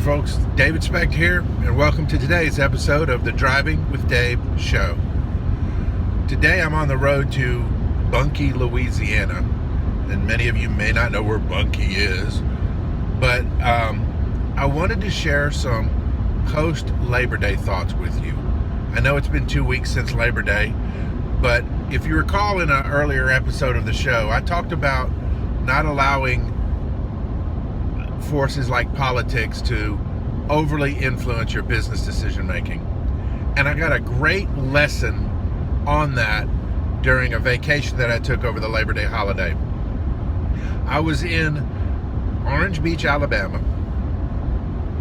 folks, David Specht here, and welcome to today's episode of the Driving with Dave show. Today I'm on the road to Bunkie, Louisiana, and many of you may not know where Bunkie is, but I wanted to share some post-Labor Day thoughts with you. I know it's been 2 weeks since Labor Day, but if you recall in an earlier episode of the show, I talked about not allowing forces like politics to overly influence your business decision making. And I got a great lesson on that during a vacation that I took over the Labor Day holiday. I was in Orange Beach, Alabama,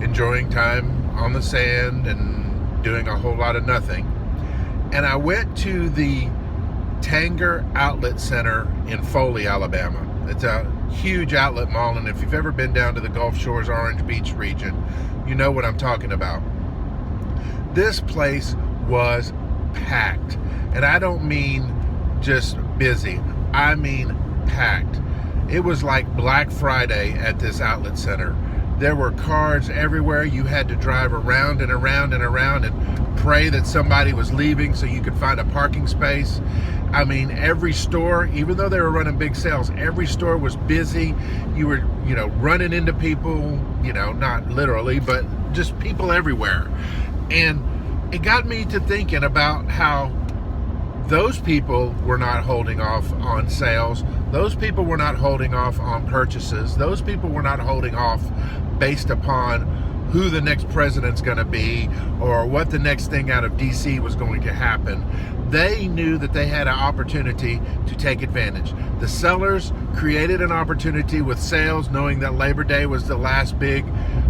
enjoying time on the sand and doing a whole lot of nothing. And I went to the Tanger Outlet Center in Foley, Alabama. It's a huge outlet mall, and if you've ever been down to the Gulf Shores, Orange Beach region, you know what I'm talking about. This place was packed, and I don't mean just busy, I mean packed. It was like Black Friday at this outlet center. There were cars everywhere. You had to drive around and around and around and pray that somebody was leaving so you could find a parking space. I mean, every store, even though they were running big sales, every store was busy. You were, running into people, not literally, but just people everywhere. And it got me to thinking about how those people were not holding off on sales. Those people were not holding off on purchases. Those people were not holding off based upon who the next president's going to be or what the next thing out of DC was going to happen. They knew that they had an opportunity to take advantage. The sellers created an opportunity with sales, knowing that Labor Day was the last big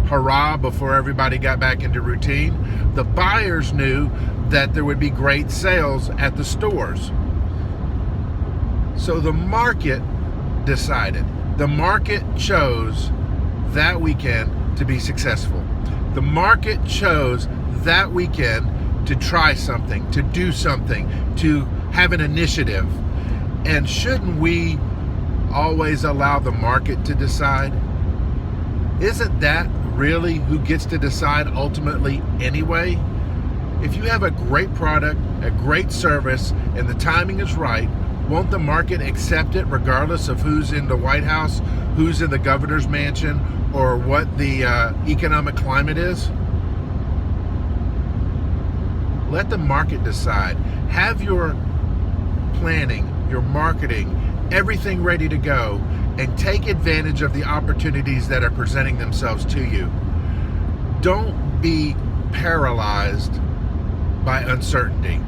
hurrah before everybody got back into routine. The buyers knew that there would be great sales at the stores. So the market decided. The market chose that weekend to be successful. The market chose that weekend to try something, to do something, to have an initiative. And shouldn't we always allow the market to decide? Isn't that really who gets to decide ultimately anyway? If you have a great product, a great service, and the timing is right, won't the market accept it regardless of who's in the White House, who's in the governor's mansion, or what the economic climate is? Let the market decide. Have your planning, your marketing, everything ready to go, and take advantage of the opportunities that are presenting themselves to you. Don't be paralyzed by uncertainty.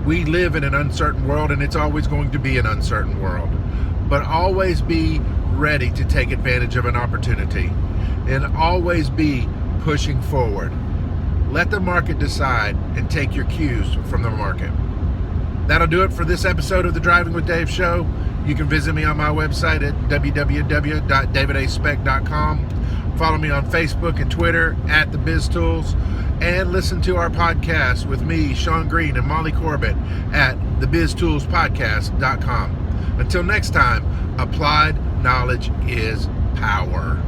We live in an uncertain world, and it's always going to be an uncertain world. But always be ready to take advantage of an opportunity, and always be pushing forward. Let the market decide and take your cues from the market. That'll do it for this episode of the Driving with Dave show. You can visit me on my website at www.davidaspecht.com. Follow me on Facebook and Twitter at The Biz Tools, and listen to our podcast with me, Sean Green, and Molly Corbett at thebiztoolspodcast.com. Until next time, applied knowledge is power.